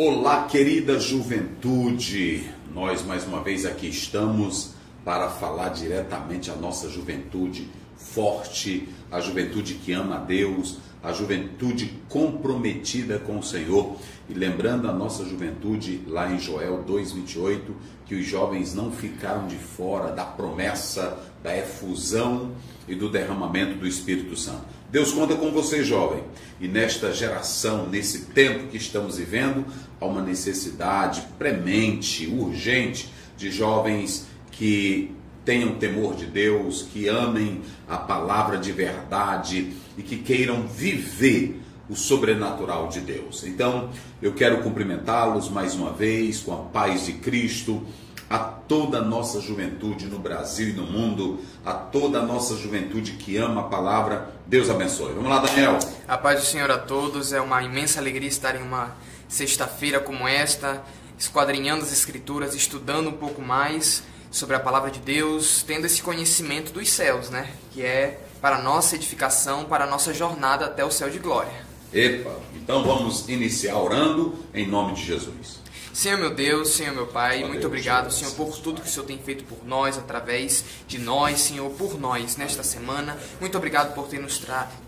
Olá, querida juventude, nós mais uma vez aqui estamos para falar diretamente à nossa juventude forte, a juventude que ama a Deus, a juventude comprometida com o Senhor. E lembrando a nossa juventude lá em Joel 2,28, que os jovens não ficaram de fora da promessa, da efusão e do derramamento do Espírito Santo. Deus conta com você, jovem, e nesta geração, nesse tempo que estamos vivendo, há uma necessidade premente, urgente, de jovens que tenham temor de Deus, que amem a palavra de verdade e que queiram viver o sobrenatural de Deus. Então, eu quero cumprimentá-los mais uma vez com a paz de Cristo, a toda a nossa juventude no Brasil e no mundo, a toda a nossa juventude que ama a palavra. Deus abençoe. Vamos lá, Daniel. A paz do Senhor a todos. É uma imensa alegria estar em uma sexta-feira como esta, esquadrinhando as Escrituras, estudando um pouco mais sobre a palavra de Deus, tendo esse conhecimento dos céus, né? Que é para a nossa edificação, para a nossa jornada até o céu de glória. Epa, então vamos iniciar orando em nome de Jesus. Senhor meu Deus, Senhor meu Pai, muito obrigado, Deus, Senhor, por tudo que o Senhor tem feito por nós, através de nós, Senhor, por nós, nesta semana. Muito obrigado por ter nos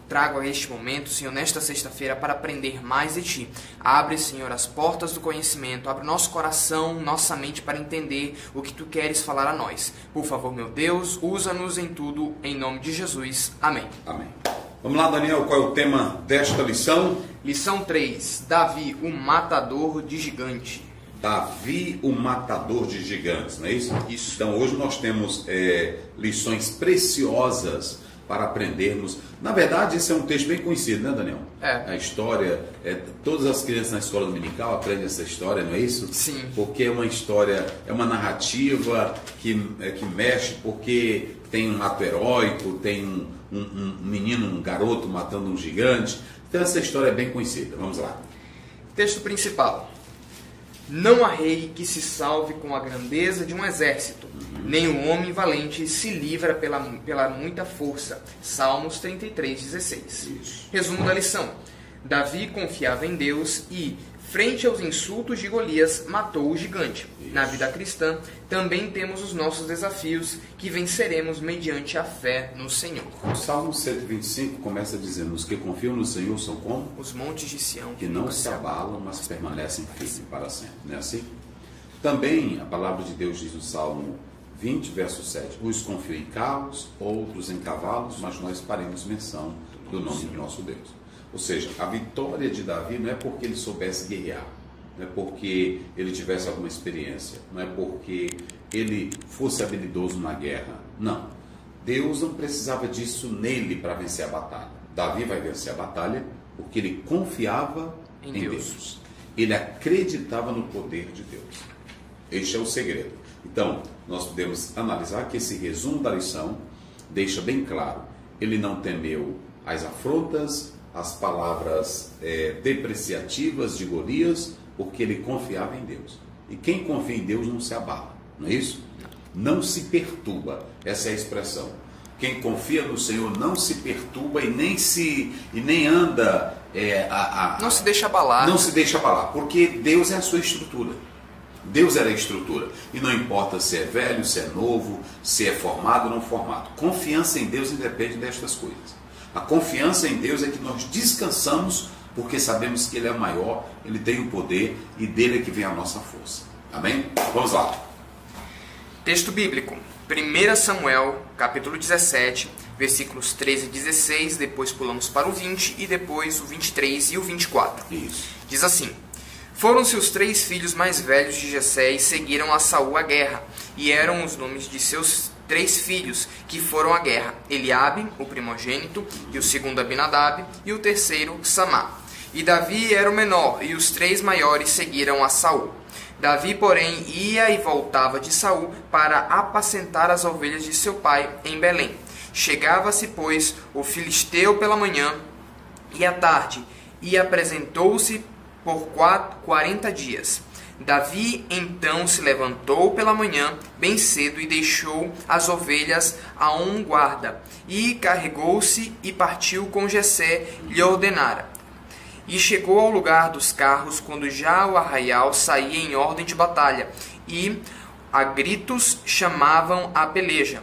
trago a este momento, Senhor, nesta sexta-feira, para aprender mais de Ti. Abre, Senhor, as portas do conhecimento, abre nosso coração, nossa mente para entender o que Tu queres falar a nós. Por favor, meu Deus, usa-nos em tudo, em nome de Jesus. Amém. Amém. Vamos lá, Daniel, qual é o tema desta lição? Lição 3, Davi, o matador de gigante. Davi, o matador de gigantes, não é isso? Isso. Então hoje nós temos lições preciosas para aprendermos. Na verdade, esse é um texto bem conhecido, né, Daniel? É. A história, todas as crianças na escola dominical aprendem essa história, não é isso? Sim. Porque é uma história, é uma narrativa que mexe, porque tem um ato heróico, tem um menino, um garoto matando um gigante. Então essa história é bem conhecida. Vamos lá. Texto principal. Não há rei que se salve com a grandeza de um exército, nem o homem valente se livra pela muita força. Salmos 33:16. Resumo da lição. Davi confiava em Deus e, frente aos insultos de Golias, matou o gigante. Na vida cristã, também temos os nossos desafios que venceremos mediante a fé no Senhor. O Salmo 125 começa dizendo: os que confiam no Senhor são como? Os montes de Sião Que não se abalam, mas permanecem firmes para sempre. Não é assim? Também a palavra de Deus diz no Salmo 20, verso 7: uns confiam em carros, outros em cavalos, mas nós faremos menção do nome do nosso Deus. Ou seja, a vitória de Davi não é porque ele soubesse guerrear, não é porque ele tivesse alguma experiência, não é porque ele fosse habilidoso na guerra. Não. Deus não precisava disso nele para vencer a batalha. Davi vai vencer a batalha porque ele confiava em Deus. Ele acreditava no poder de Deus. Este é o segredo. Então, nós podemos analisar que esse resumo da lição deixa bem claro: ele não temeu as afrontas, as palavras depreciativas de Golias, porque ele confiava em Deus. E quem confia em Deus não se abala, não é isso? Não se perturba, essa é a expressão. Quem confia no Senhor não se perturba e nem anda... não se deixa abalar. Não se deixa abalar, porque Deus é a sua estrutura. Deus era a estrutura. E não importa se é velho, se é novo, se é formado ou não formado. Confiança em Deus independe destas coisas. A confiança em Deus é que nós descansamos, porque sabemos que Ele é maior, Ele tem o poder e dele é que vem a nossa força. Amém? Vamos lá. Texto bíblico. 1 Samuel, capítulo 17, versículos 13 e 16, depois pulamos para o 20 e depois o 23 e o 24. Isso. Diz assim: foram-se os 3 filhos mais velhos de Jessé e seguiram a Saul à guerra, e eram os nomes de seus 3 filhos que foram à guerra: Eliabe, o primogênito, e o segundo Abinadab, e o terceiro Samá. E Davi era o menor, e os 3 maiores seguiram a Saul. Davi, porém, ia e voltava de Saul para apacentar as ovelhas de seu pai em Belém. Chegava-se, pois, o filisteu pela manhã e à tarde, e apresentou-se por 40 dias. Davi então se levantou pela manhã bem cedo e deixou as ovelhas a um guarda, e carregou-se e partiu com Jessé lhe ordenara. E chegou ao lugar dos carros quando já o arraial saía em ordem de batalha, e a gritos chamavam a peleja.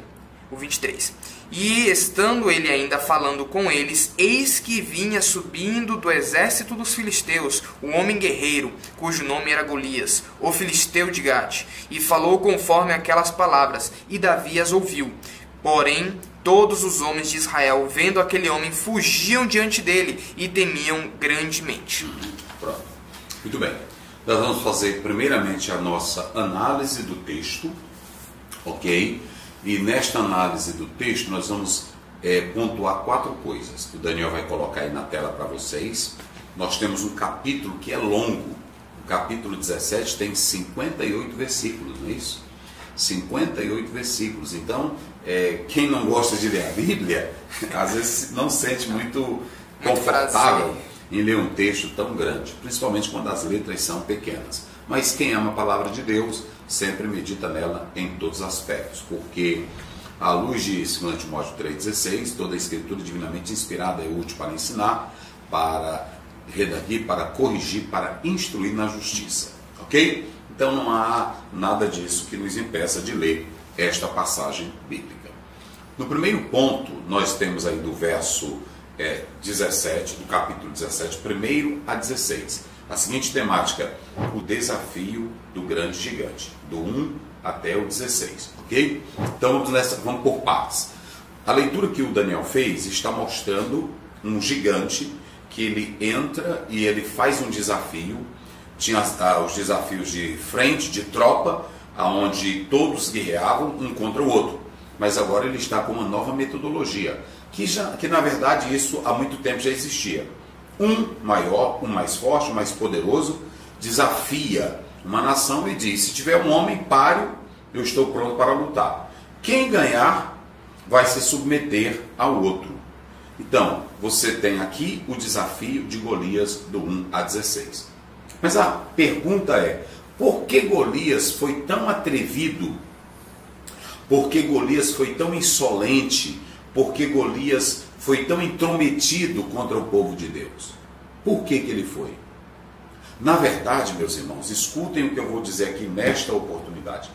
O 23. E estando ele ainda falando com eles, eis que vinha subindo do exército dos filisteus um homem guerreiro, cujo nome era Golias, o filisteu de Gate, e falou conforme aquelas palavras, e Davi as ouviu. Porém, todos os homens de Israel, vendo aquele homem, fugiam diante dele e temiam grandemente. Pronto. Muito bem. Nós vamos fazer primeiramente a nossa análise do texto, ok? E nesta análise do texto nós vamos pontuar 4 coisas. O Daniel vai colocar aí na tela para vocês. Nós temos um capítulo que é longo. O capítulo 17 tem 58 versículos, não é isso? 58 versículos. Então, quem não gosta de ler a Bíblia, às vezes não se sente muito confortável em ler um texto tão grande, principalmente quando as letras são pequenas. Mas quem ama a palavra de Deus sempre medita nela em todos os aspectos, porque à luz de 2 Timóteo 3,16, toda a escritura divinamente inspirada é útil para ensinar, para redarguir, para corrigir, para instruir na justiça, ok? Então não há nada disso que nos impeça de ler esta passagem bíblica. No primeiro ponto, nós temos aí do verso 17, do capítulo 17, 1 a 16. A seguinte temática: o desafio do grande gigante, do 1 até o 16, ok? Então vamos por partes. A leitura que o Daniel fez está mostrando um gigante que ele entra e ele faz um desafio. Tinha os desafios de frente, de tropa, onde todos guerreavam um contra o outro. Mas agora ele está com uma nova metodologia, que na verdade isso há muito tempo já existia. Um maior, um mais forte, um mais poderoso, desafia uma nação e diz: se tiver um homem páreo, eu estou pronto para lutar. Quem ganhar vai se submeter ao outro. Então, você tem aqui o desafio de Golias do 1 a 16. Mas a pergunta é: por que Golias foi tão atrevido? Por que Golias foi tão insolente? Por que Golias foi tão intrometido contra o povo de Deus? Por que ele foi? Na verdade, meus irmãos, escutem o que eu vou dizer aqui nesta oportunidade.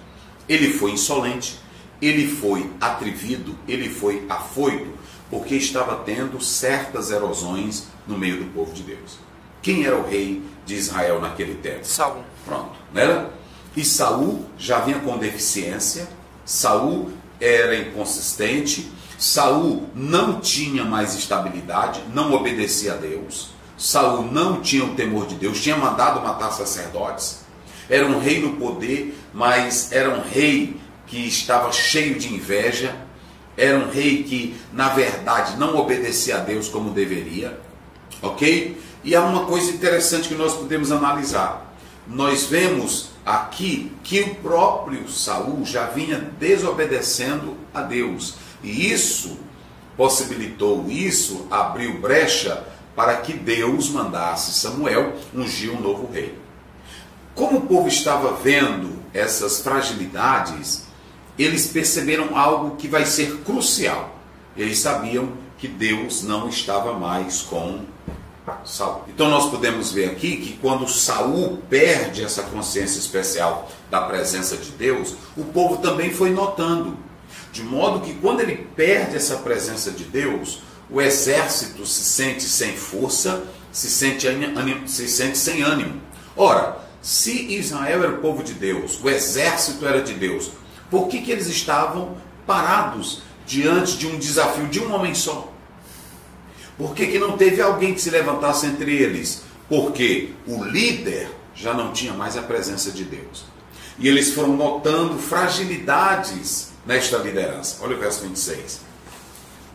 Ele foi insolente, ele foi atrevido, ele foi afoito, porque estava tendo certas erosões no meio do povo de Deus. Quem era o rei de Israel naquele tempo? Saul. Pronto, não era? E Saul já vinha com deficiência, Saul era inconsistente, Saul não tinha mais estabilidade, não obedecia a Deus, Saul não tinha o temor de Deus, tinha mandado matar sacerdotes, era um rei no poder, mas era um rei que estava cheio de inveja, era um rei que, na verdade, não obedecia a Deus como deveria, ok? E há uma coisa interessante que nós podemos analisar. Nós vemos aqui que o próprio Saul já vinha desobedecendo a Deus. E isso possibilitou, isso abriu brecha para que Deus mandasse Samuel ungir um novo rei. Como o povo estava vendo essas fragilidades, eles perceberam algo que vai ser crucial. Eles sabiam que Deus não estava mais com Saul. Então nós podemos ver aqui que quando Saul perde essa consciência especial da presença de Deus, o povo também foi notando. De modo que quando ele perde essa presença de Deus, o exército se sente sem força, se sente sem ânimo. Ora, se Israel era o povo de Deus, o exército era de Deus, por que eles estavam parados diante de um desafio de um homem só? Por que não teve alguém que se levantasse entre eles? Porque o líder já não tinha mais a presença de Deus. E eles foram notando fragilidades nesta liderança. Olha o verso 26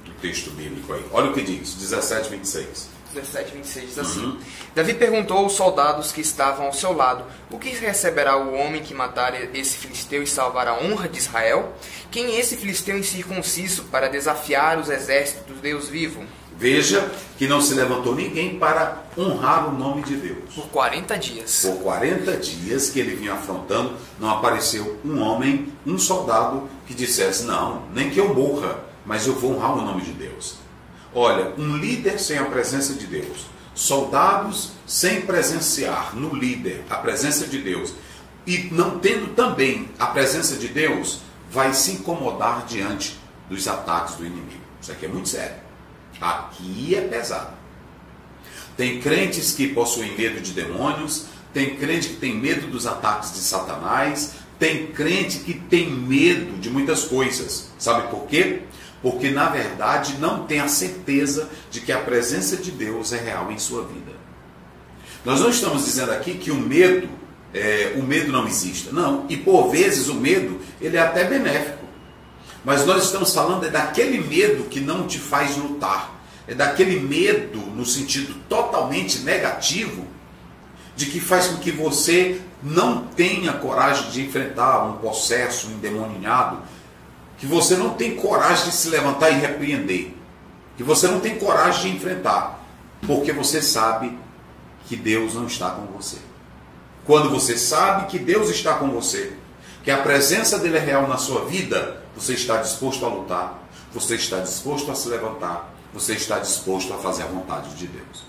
do texto bíblico aí. Olha o que diz, 17, 26. 17, 26 diz assim: Davi perguntou aos soldados que estavam ao seu lado: o que receberá o homem que matar esse filisteu e salvar a honra de Israel? Quem é esse filisteu incircunciso para desafiar os exércitos do Deus vivo? Veja que não se levantou ninguém para honrar o nome de Deus. Por 40 dias. Por 40 dias que ele vinha afrontando, não apareceu um homem, um soldado que dissesse: não, nem que eu morra, mas eu vou honrar o nome de Deus. Olha, um líder sem a presença de Deus Soldados sem presenciar no líder a presença de Deus e não tendo também a presença de Deus, vai se incomodar diante dos ataques do inimigo. Isso aqui é muito sério. Aqui é pesado. Tem crentes que possuem medo de demônios, tem crente que tem medo dos ataques de Satanás, tem crente que tem medo de muitas coisas. Sabe por quê? Porque na verdade não tem a certeza de que a presença de Deus é real em sua vida. Nós não estamos dizendo aqui que o medo não exista. Não, e por vezes o medo ele é até benéfico. Mas nós estamos falando daquele medo que não te faz lutar. É daquele medo no sentido totalmente negativo, de que faz com que você não tenha coragem de enfrentar um possesso, um endemoniado, que você não tem coragem de se levantar e repreender, que você não tem coragem de enfrentar, porque você sabe que Deus não está com você. Quando você sabe que Deus está com você, que a presença dele é real na sua vida, você está disposto a lutar, você está disposto a se levantar, você está disposto a fazer a vontade de Deus.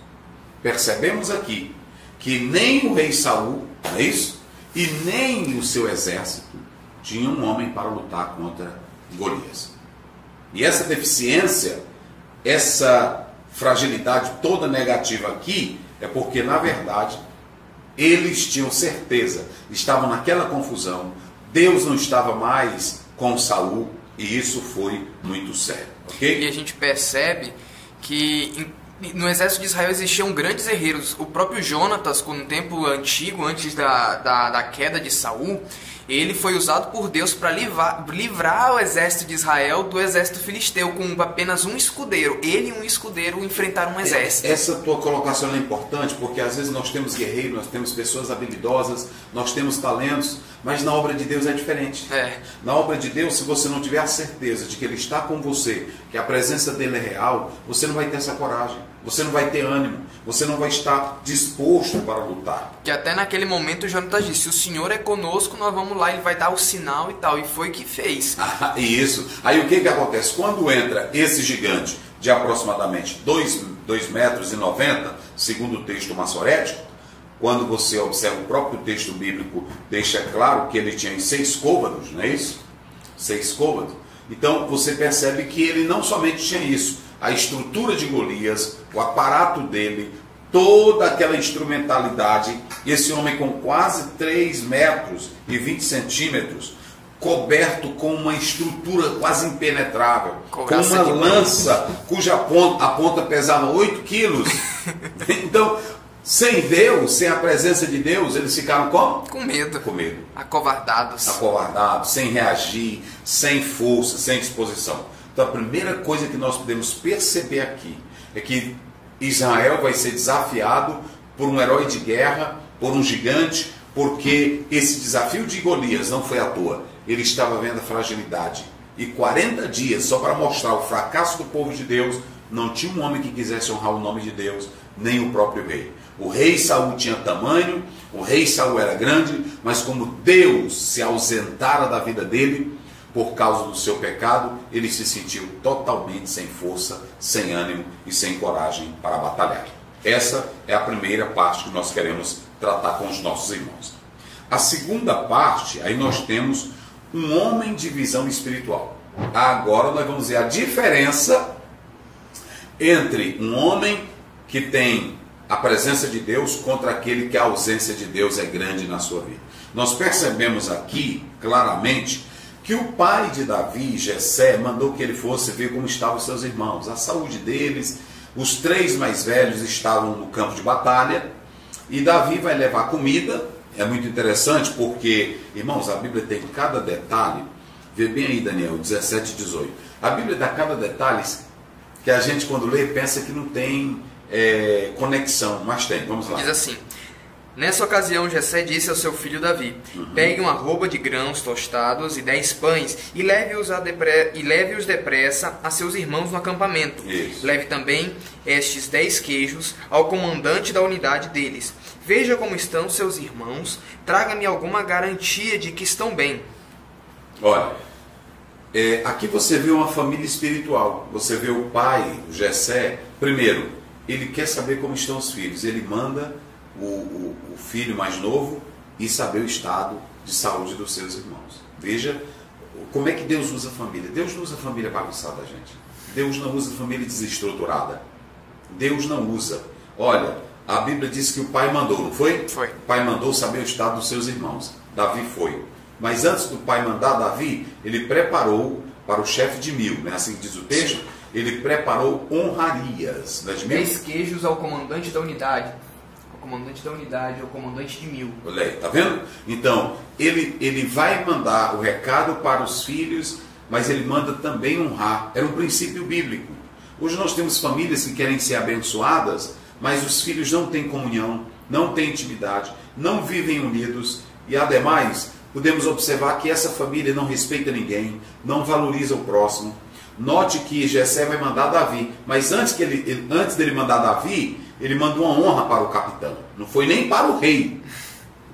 Percebemos aqui que nem o rei Saul, não é isso? E nem o seu exército tinha um homem para lutar contra Golias. E essa deficiência, essa fragilidade toda negativa aqui, é porque na verdade eles tinham certeza, estavam naquela confusão, Deus não estava mais com Saul, e isso foi muito sério, ok? E a gente percebe que no exército de Israel existiam grandes guerreiros. O próprio Jonatas, no tempo antigo, antes da queda de Saul, ele foi usado por Deus para livrar o exército de Israel do exército filisteu, com apenas um escudeiro. Ele e um escudeiro enfrentaram um exército. Essa tua colocação é importante, porque às vezes nós temos guerreiros, nós temos pessoas habilidosas, nós temos talentos, mas na obra de Deus é diferente. Na obra de Deus, se você não tiver a certeza de que Ele está com você, que a presença dele é real, você não vai ter essa coragem, você não vai ter ânimo, você não vai estar disposto para lutar. Que até naquele momento o Jonatas disse, se o Senhor é conosco, nós vamos lá, Ele vai dar o sinal e tal, e foi o que fez. Isso. Aí o que acontece? Quando entra esse gigante de aproximadamente 2,90 metros, segundo o texto massorético, quando você observa o próprio texto bíblico, deixa claro que ele tinha 6 côvados, não é isso? 6 côvados. Então você percebe que ele não somente tinha isso, a estrutura de Golias, o aparato dele, toda aquela instrumentalidade, esse homem com quase 3 metros e 20 centímetros, coberto com uma estrutura quase impenetrável, com uma lança cuja ponta pesava 8 quilos. Então, sem Deus, sem a presença de Deus, eles ficaram como? Com medo. Com medo. Acovardados. Acovardados, sem reagir, sem força, sem disposição. Então a primeira coisa que nós podemos perceber aqui é que Israel vai ser desafiado por um herói de guerra, por um gigante, porque esse desafio de Golias não foi à toa. Ele estava vendo a fragilidade. E 40 dias só para mostrar o fracasso do povo de Deus, não tinha um homem que quisesse honrar o nome de Deus, nem o próprio rei. O rei Saul tinha tamanho, o rei Saul era grande, mas como Deus se ausentara da vida dele, por causa do seu pecado, ele se sentiu totalmente sem força, sem ânimo e sem coragem para batalhar. Essa é a primeira parte que nós queremos tratar com os nossos irmãos. A segunda parte, aí nós temos um homem de visão espiritual. Agora nós vamos ver a diferença entre um homem que tem a presença de Deus contra aquele que a ausência de Deus é grande na sua vida. Nós percebemos aqui claramente que o pai de Davi, Jessé, mandou que ele fosse ver como estavam os seus irmãos, a saúde deles. Os 3 mais velhos estavam no campo de batalha e Davi vai levar comida. É muito interessante porque, irmãos, a Bíblia tem cada detalhe. Vê bem aí, Daniel, 17 e 18. A Bíblia dá cada detalhe que a gente, quando lê, pensa que não tem conexão, mas tem. Vamos lá. Diz assim: nessa ocasião, Jessé disse ao seu filho Davi: pegue uma arroba de grãos tostados e 10 pães e leve-os depressa a seus irmãos no acampamento. Isso. Leve também estes 10 queijos ao comandante da unidade deles. Veja como estão seus irmãos, traga-me alguma garantia de que estão bem. Olha, aqui você vê uma família espiritual. Você vê o pai, o Jessé. Primeiro, ele quer saber como estão os filhos. Ele manda o filho mais novo e saber o estado de saúde dos seus irmãos. Veja como é que Deus usa a família. Deus não usa a família bagunçada, gente. Deus não usa a família desestruturada. Deus não usa. Olha, a Bíblia diz que o pai mandou, não foi? Foi. O pai mandou saber o estado dos seus irmãos. Davi foi. Mas antes do pai mandar Davi, ele preparou para o chefe de 1000, né? Assim que diz o texto, ele preparou honrarias. Não é de 1000? 10 queijos ao comandante da unidade. Ao comandante da unidade, ao comandante de 1000. Olha aí, tá vendo? Então, ele vai mandar o recado para os filhos, mas ele manda também honrar. Era um princípio bíblico. Hoje nós temos famílias que querem ser abençoadas, mas os filhos não têm comunhão, não têm intimidade, não vivem unidos e, ademais, podemos observar que essa família não respeita ninguém, não valoriza o próximo. Note que Jessé vai mandar Davi, mas antes dele mandar Davi, ele mandou uma honra para o capitão. Não foi nem para o rei,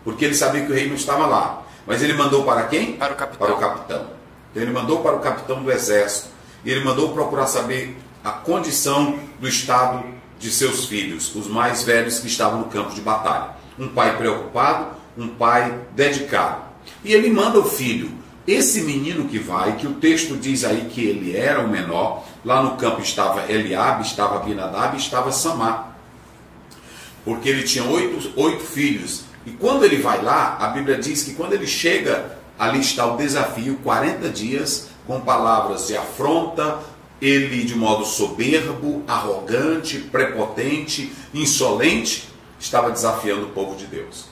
porque ele sabia que o rei não estava lá. Mas ele mandou para quem? Para o capitão. Para o capitão. Então ele mandou para o capitão do exército. E ele mandou procurar saber a condição do estado de seus filhos, os mais velhos que estavam no campo de batalha. Um pai preocupado, um pai dedicado. E ele manda o filho. Esse menino que vai, que o texto diz aí que ele era o menor, lá no campo estava Eliabe, estava Abinadab e estava Samar. Porque ele tinha oito filhos. E quando ele vai lá, a Bíblia diz que quando ele chega, ali está o desafio, 40 dias, com palavras de afronta, ele de modo soberbo, arrogante, prepotente, insolente, estava desafiando o povo de Deus.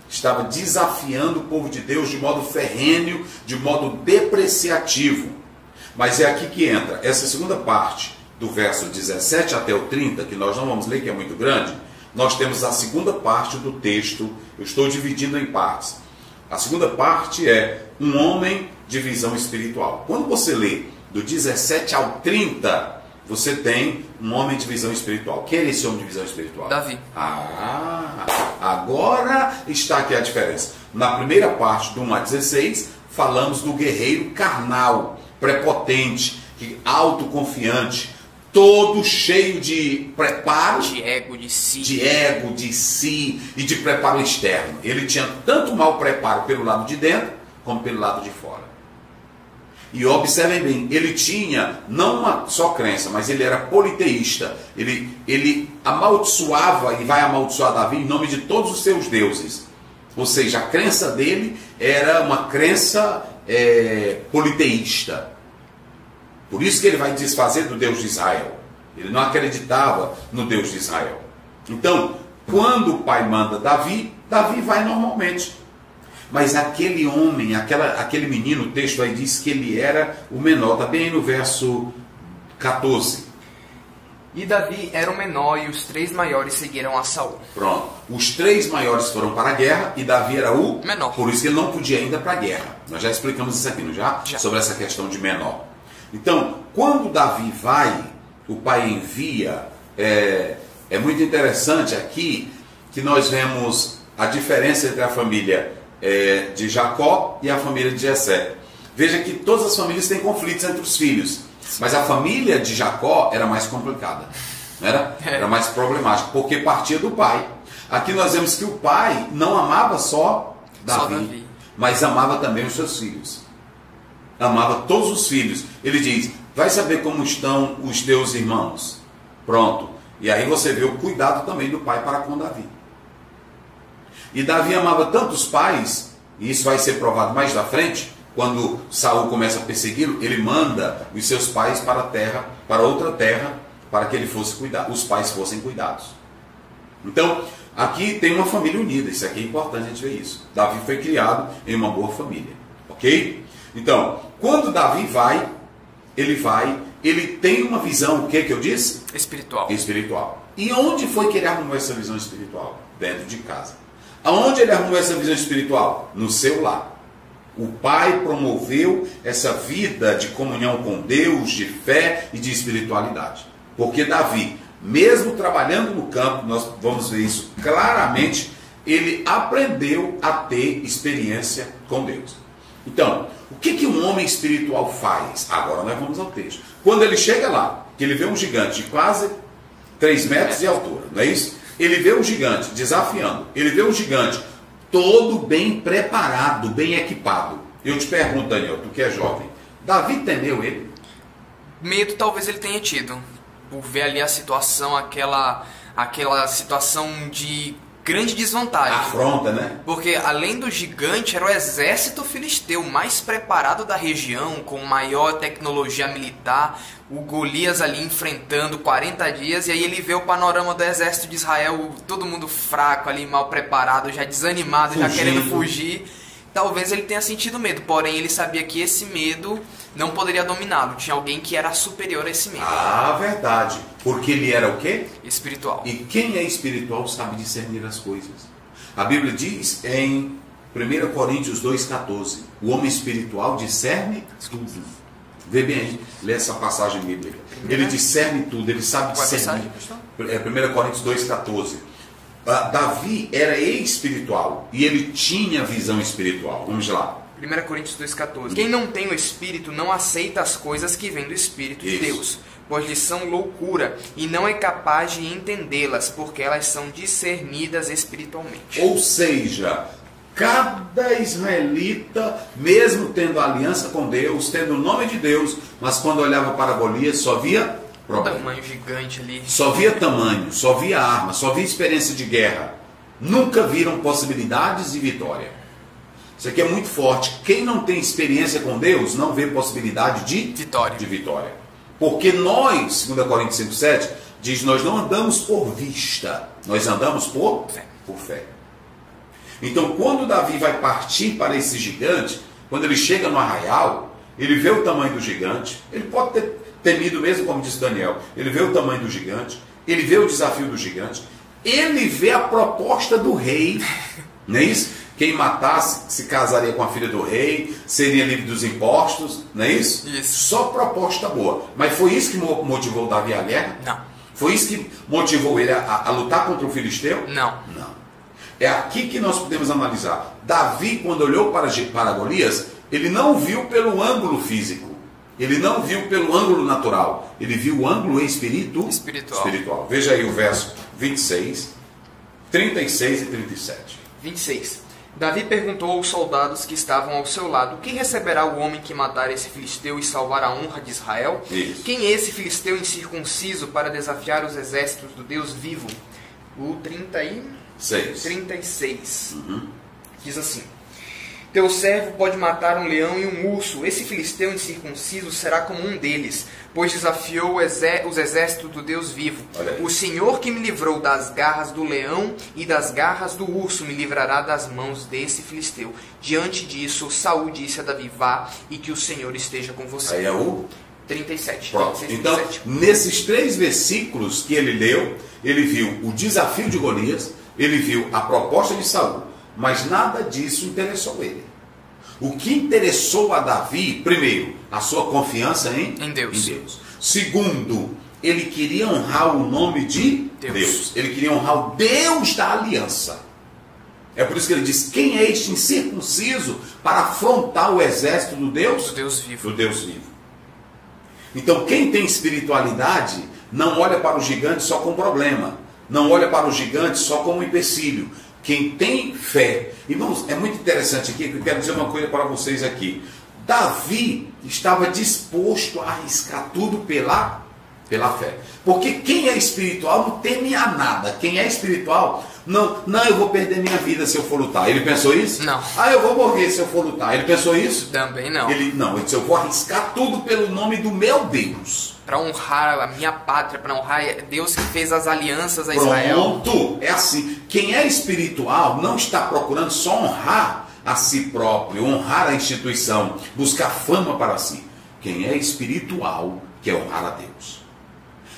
Estava desafiando o povo de Deus de modo ferrenho, de modo depreciativo. Mas é aqui que entra essa segunda parte, do verso 17 até o 30, que nós não vamos ler, que é muito grande. Nós temos a segunda parte do texto, eu estou dividindo em partes. A segunda parte é um homem de visão espiritual. Quando você lê do 17 ao 30, você tem um homem de visão espiritual. Quem é esse homem de visão espiritual? Davi. Agora está aqui a diferença. Na primeira parte, do 1 a 16, falamos do guerreiro carnal, prepotente, autoconfiante, todo cheio de preparo. De ego de si. De ego de si e de preparo externo. Ele tinha tanto mau preparo pelo lado de dentro, como pelo lado de fora. E observem bem, ele tinha não uma só crença, mas ele era politeísta. Ele amaldiçoava e vai amaldiçoar Davi em nome de todos os seus deuses. Ou seja, a crença dele era uma crença politeísta. Por isso que ele vai desfazer do Deus de Israel. Ele não acreditava no Deus de Israel. Então, quando o pai manda Davi, Davi vai normalmente. Mas aquele homem, aquele menino, o texto aí diz que ele era o menor. Está bem aí no verso 14. E Davi era o menor e os 3 maiores seguiram a Saul. Pronto. Os 3 maiores foram para a guerra e Davi era o menor. Por isso que ele não podia ainda para a guerra. Nós já explicamos isso aqui, não já? Sobre essa questão de menor. Então, quando Davi vai, o pai envia. É muito interessante aqui que nós vemos a diferença entre a família de Jacó e a família de Jessé. Veja que todas as famílias têm conflitos entre os filhos, mas a família de Jacó era mais complicada, não era? Era mais problemática, porque partia do pai. Aqui nós vemos que o pai não amava só Davi, mas amava também os seus filhos. Amava todos os filhos. Ele diz, vai saber como estão os teus irmãos. Pronto. E aí você vê o cuidado também do pai para com Davi. E Davi amava tanto os pais, e isso vai ser provado mais na frente, quando Saul começa a persegui-lo, ele manda os seus pais para a terra, para outra terra, para que ele fosse cuidado, os pais fossem cuidados. Então, aqui tem uma família unida, isso aqui é importante a gente ver isso. Davi foi criado em uma boa família, ok? Então, quando Davi vai, ele tem uma visão, o que eu disse? Espiritual. Espiritual. E onde foi que ele arrumou essa visão espiritual? Dentro de casa. Aonde ele arrumou essa visão espiritual? No seu lar. O pai promoveu essa vida de comunhão com Deus, de fé e de espiritualidade. Porque Davi, mesmo trabalhando no campo, nós vamos ver isso claramente, ele aprendeu a ter experiência com Deus. Então, o que um homem espiritual faz? Agora nós vamos ao texto. Quando ele chega lá, que ele vê um gigante de quase 3 metros de altura, não é isso? Ele vê um gigante desafiando. Ele vê um gigante todo bem preparado, bem equipado. Eu te pergunto, Daniel, tu que é jovem, Davi temeu ele? Medo talvez ele tenha tido, por ver ali a situação, aquela situação de grande desvantagem. Afronta, né? Porque além do gigante, era o exército filisteu mais preparado da região, com maior tecnologia militar. O Golias ali enfrentando 40 dias, e aí ele vê o panorama do exército de Israel, todo mundo fraco ali, mal preparado, já desanimado, já querendo fugir. Talvez ele tenha sentido medo, porém ele sabia que esse medo não poderia dominá-lo. Tinha alguém que era superior a esse medo. Ah, verdade. Porque ele era o quê? Espiritual. E quem é espiritual sabe discernir as coisas. A Bíblia diz em 1 Coríntios 2,14, o homem espiritual discerne tudo. Vê bem aí, lê essa passagem bíblica. Ele discerne tudo, ele sabe discernir. É 1 Coríntios 2,14. Davi era espiritual e ele tinha visão espiritual. Vamos lá. 1 Coríntios 2,14. Quem não tem o Espírito não aceita as coisas que vêm do Espírito de Deus, pois lhes são loucura e não é capaz de entendê-las, porque elas são discernidas espiritualmente. Ou seja, cada israelita, mesmo tendo aliança com Deus, tendo o nome de Deus, mas quando olhava para Golias só via problema. Tamanho gigante ali. Só via tamanho, só via arma, só via experiência de guerra. Nunca viram possibilidades de vitória. Isso aqui é muito forte. Quem não tem experiência com Deus não vê possibilidade de vitória. Porque nós, 2 Coríntios 5,7, diz: nós não andamos por vista, nós andamos por fé. Então, quando Davi vai partir para esse gigante, quando ele chega no arraial, ele vê o tamanho do gigante, ele pode ter temido mesmo, como disse Daniel, ele vê o tamanho do gigante, ele vê o desafio do gigante, ele vê a proposta do rei, não é isso? Quem matasse se casaria com a filha do rei, seria livre dos impostos, não é isso? Só proposta boa. Mas foi isso que motivou Davi à guerra? Não. Foi isso que motivou ele a lutar contra o filisteu? Não. É aqui que nós podemos analisar. Davi, quando olhou para Golias, ele não viu pelo ângulo físico. Ele não viu pelo ângulo natural. Ele viu o ângulo espiritual. Veja aí o verso 26, 36 e 37. 26. Davi perguntou aos soldados que estavam ao seu lado: quem receberá o homem que matar esse filisteu e salvar a honra de Israel? Isso. Quem é esse filisteu incircunciso para desafiar os exércitos do Deus vivo? O 36. Diz assim: teu servo pode matar um leão e um urso. Esse filisteu incircunciso será como um deles, pois desafiou os exércitos do Deus vivo. O Senhor que me livrou das garras do leão e das garras do urso me livrará das mãos desse filisteu. Diante disso, Saul disse a Davi: vá, e que o Senhor esteja com você. Aí é o 37. Pronto. 36, então, 37. nesses 3 versículos que ele leu, ele viu o desafio de Golias, ele viu a proposta de Saul, mas nada disso interessou ele. O que interessou a Davi, primeiro, a sua confiança em Deus. Segundo, ele queria honrar o nome de Deus. Ele queria honrar o Deus da aliança. É por isso que ele diz: quem é este incircunciso para afrontar o exército do Deus? Do Deus vivo. Do Deus vivo. Então, quem tem espiritualidade não olha para o gigante só com problema. Não olha para o gigante só como empecilho. Quem tem fé. Irmãos, é muito interessante aqui, que eu quero dizer uma coisa para vocês aqui. Davi estava disposto a arriscar tudo pela fé. Porque quem é espiritual não teme a nada. Quem é espiritual, não, eu vou perder minha vida se eu for lutar. Ele pensou isso? Não. Eu vou morrer se eu for lutar. Ele pensou isso? Também não. Ele disse: eu vou arriscar tudo pelo nome do meu Deus. Para honrar a minha pátria, para honrar Deus que fez as alianças a Israel. Pronto, é assim. Quem é espiritual não está procurando só honrar a si próprio, honrar a instituição, buscar fama para si. Quem é espiritual quer honrar a Deus.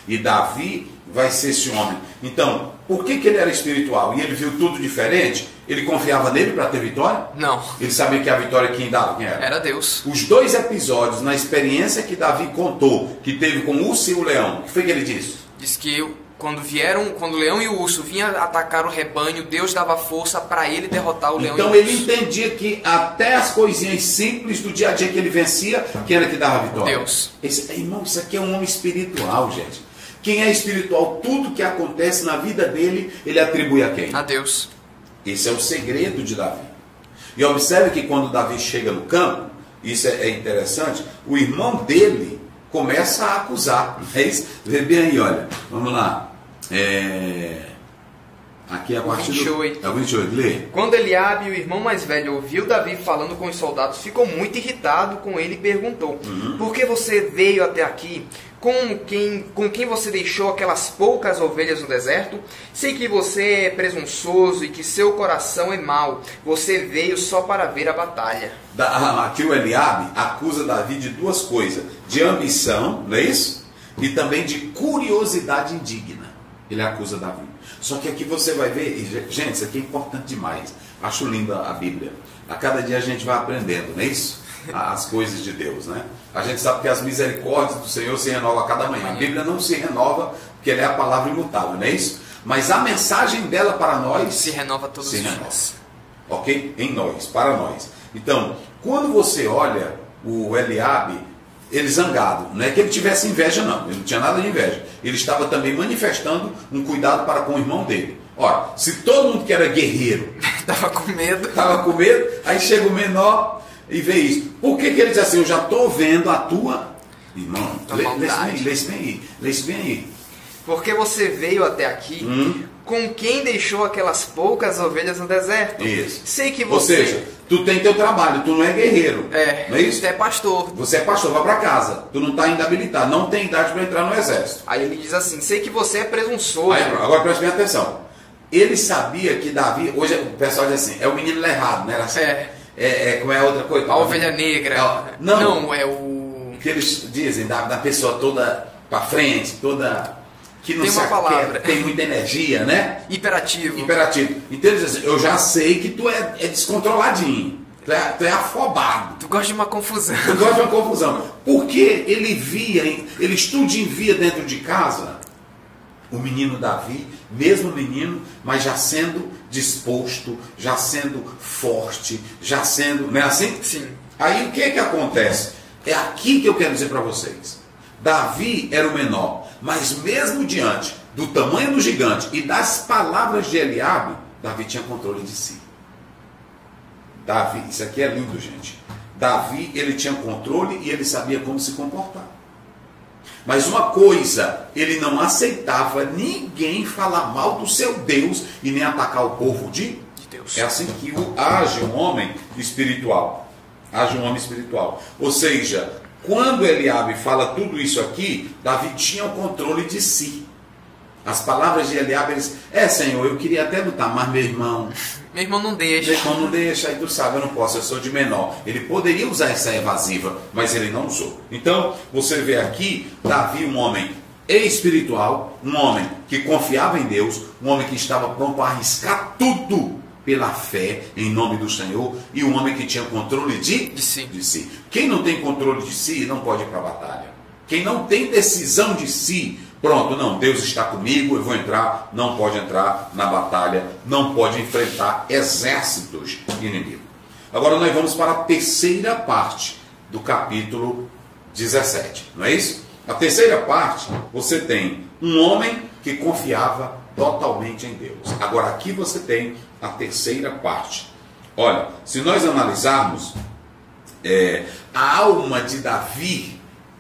E Davi vai ser esse homem. Então, por que ele era espiritual? E ele viu tudo diferente? Ele confiava nele para ter vitória? Não. Ele sabia que a vitória quem dava? Quem era? Era Deus. Os 2 episódios, na experiência que Davi contou, que teve com o urso e o leão, o que foi que ele disse? Diz que quando o leão e o urso vinham atacar o rebanho, Deus dava força para ele derrotar o leão e o urso. Então ele entendia que até as coisinhas simples do dia a dia que ele vencia, quem era que dava a vitória? Deus. Irmão, isso aqui é um homem espiritual, gente. Quem é espiritual, tudo que acontece na vida dele, ele atribui a quem? A Deus. Esse é o segredo de Davi. E observe que quando Davi chega no campo, isso é interessante, o irmão dele começa a acusar. É isso? Vê bem aí, olha. Vamos lá. Aqui é a partir 28. do... É o 28, lê. Quando Eliabe, o irmão mais velho, ouviu Davi falando com os soldados, ficou muito irritado com ele e perguntou: Por que você veio até aqui? Com quem você deixou aquelas poucas ovelhas no deserto? Sei que você é presunçoso e que seu coração é mau. Você veio só para ver a batalha. Aqui o Eliabe acusa Davi de duas coisas: de ambição, não é isso? E também de curiosidade indigna. Ele acusa Davi. Só que aqui você vai ver, gente, isso aqui é importante demais. Acho linda a Bíblia. A cada dia a gente vai aprendendo, não é isso? As coisas de Deus, né? A gente sabe que as misericórdias do Senhor se renovam a cada manhã. A Bíblia não se renova porque ela é a palavra imutável, não é isso? Mas a mensagem dela para nós se renova todos os dias. Ok? Em nós, para nós. Então, quando você olha o Eliabe, ele zangado, não é que ele tivesse inveja, não. Ele não tinha nada de inveja. Ele estava também manifestando um cuidado para com o irmão dele. Ora, se todo mundo que era guerreiro estava com medo, aí chega o menor e vê isso. Por que ele diz assim: eu já estou vendo a tua... Irmão, lê isso bem aí. Porque você veio até aqui com quem deixou aquelas poucas ovelhas no deserto. Isso. Sei que você... Ou seja, tu tem teu trabalho, tu não é guerreiro. Não é isso? Você é pastor. Você é pastor, vai para casa. Tu não está ainda habilitado, não tem idade para entrar no exército. Aí ele diz assim: sei que você é presunçoso. Aí, agora preste bem atenção. Ele sabia que Davi, hoje o pessoal diz assim, é o menino errado, né? Assim, como é outra coisa? A ovelha negra. Não, é o... que eles dizem, da pessoa toda para frente, toda... que não tem uma palavra. Tem muita energia, né? Hiperativo. Então ele diz assim: eu já sei que tu é descontroladinho. Tu é afobado. Tu gosta de uma confusão. Porque ele estudinho via dentro de casa o menino Davi, mesmo menino, mas já sendo disposto, já sendo forte, já sendo... Não é assim? Sim. Aí o que acontece? É aqui que eu quero dizer para vocês. Davi era o menor, mas mesmo diante do tamanho do gigante e das palavras de Eliabe, Davi tinha controle de si. Davi, isso aqui é lindo, gente. Davi, ele tinha controle e ele sabia como se comportar. Mas uma coisa, ele não aceitava ninguém falar mal do seu Deus e nem atacar o povo de Deus. É assim que age um homem espiritual. Ou seja, quando Eliabe fala tudo isso aqui, Davi tinha o controle de si. As palavras de Eliabe, eles... Senhor, eu queria até lutar, mas meu irmão não deixa, aí tu sabe, eu não posso, eu sou de menor. Ele poderia usar essa evasiva, mas ele não usou. Então, você vê aqui, Davi, um homem espiritual, um homem que confiava em Deus, um homem que estava pronto a arriscar tudo pela fé, em nome do Senhor, e um homem que tinha controle de si. Quem não tem controle de si, não pode ir para a batalha. Quem não tem decisão de si, pronto, não, Deus está comigo, eu vou entrar, não pode entrar na batalha, não pode enfrentar exércitos inimigos. Agora nós vamos para a terceira parte do capítulo 17, não é isso? A terceira parte, você tem um homem que confiava totalmente em Deus. Agora aqui você tem a terceira parte. Olha, se nós analisarmos, a alma de Davi,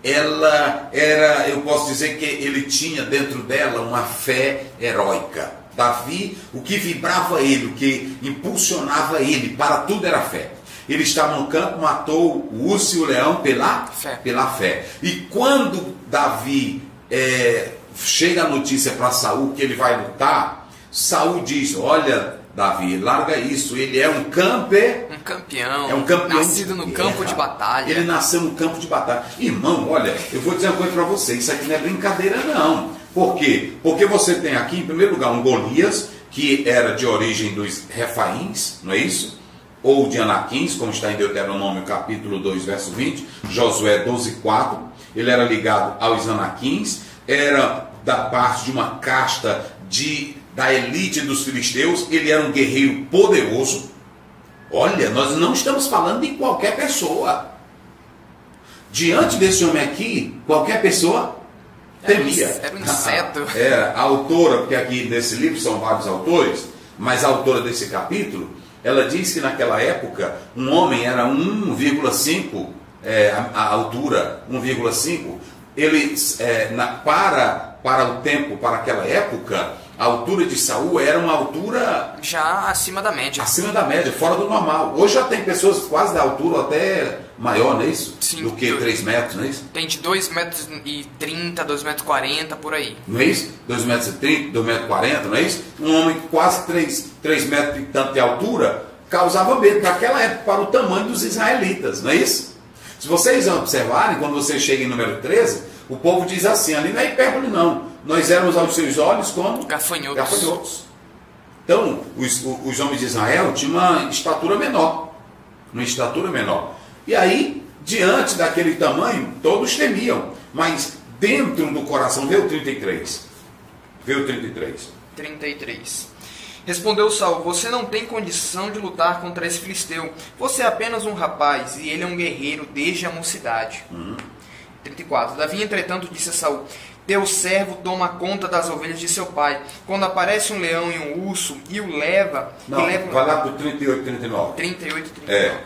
ela era, eu posso dizer que ele tinha dentro dela uma fé heróica. Davi, o que vibrava ele, o que impulsionava ele para tudo era fé. Ele estava no campo, matou o urso e o leão pela fé. E quando Davi chega a notícia para Saul que ele vai lutar, Saul diz: olha, Davi, larga isso, ele é um campeão. É um campeão nascido no campo de batalha. Ele nasceu no campo de batalha. Irmão, olha, eu vou dizer uma coisa para você, isso aqui não é brincadeira não. Por quê? Porque você tem aqui, em primeiro lugar, um Golias, que era de origem dos Refaíns, não é isso? Ou de Anaquins, como está em Deuteronômio capítulo 2, verso 20, Josué 12, 4. Ele era ligado aos Anaquins, era da parte de uma casta da elite dos filisteus, ele era um guerreiro poderoso. Olha, nós não estamos falando de qualquer pessoa. Diante desse homem aqui, qualquer pessoa temia. Era um inseto. Era a autora, porque aqui nesse livro são vários autores, mas a autora desse capítulo, ela diz que naquela época um homem era 1,5, a altura 1,5. Ele, para o tempo, para aquela época, a altura de Saul era uma altura já acima da média. Acima da média, fora do normal. Hoje já tem pessoas quase da altura até maior, não é isso? Sim, do que 3 metros, não é isso? Tem de 2,30 m, 2,40 m, por aí. Não é isso? 2,30 m, 2,40 m, não é isso? Um homem com quase 3 metros e tanto de altura causava medo naquela época para o tamanho dos israelitas, não é isso? Se vocês observarem, quando você chega em número 13, o povo diz assim, ali não é hipérbole não. Nós éramos aos seus olhos como gafanhotos. Então, os homens de Israel tinham uma estatura menor. E aí, diante daquele tamanho, todos temiam. Mas dentro do coração, veio 33. 33. Respondeu Saul: você não tem condição de lutar contra esse filisteu. Você é apenas um rapaz e ele é um guerreiro desde a mocidade. 34. Davi, entretanto, disse a Saul: teu servo toma conta das ovelhas de seu pai. Quando aparece um leão e um urso e o leva... vai lá para o 38 e 39. 38 e 39.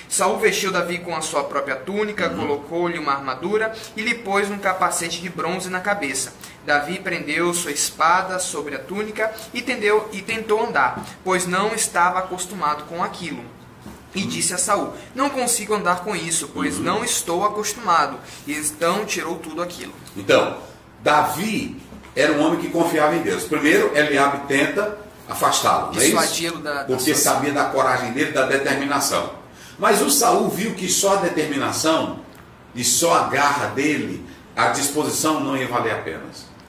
Saul vestiu Davi com a sua própria túnica, colocou-lhe uma armadura e lhe pôs um capacete de bronze na cabeça. Davi prendeu sua espada sobre a túnica e tentou andar, pois não estava acostumado com aquilo. E disse a Saul: não consigo andar com isso, pois não estou acostumado. E então tirou tudo aquilo. Então, Davi era um homem que confiava em Deus. Primeiro, Eliabe tenta afastá-lo, não é isso? Porque sabia da coragem dele, da determinação. Mas o Saul viu que só a determinação e só a garra dele, a disposição não ia valer a pena.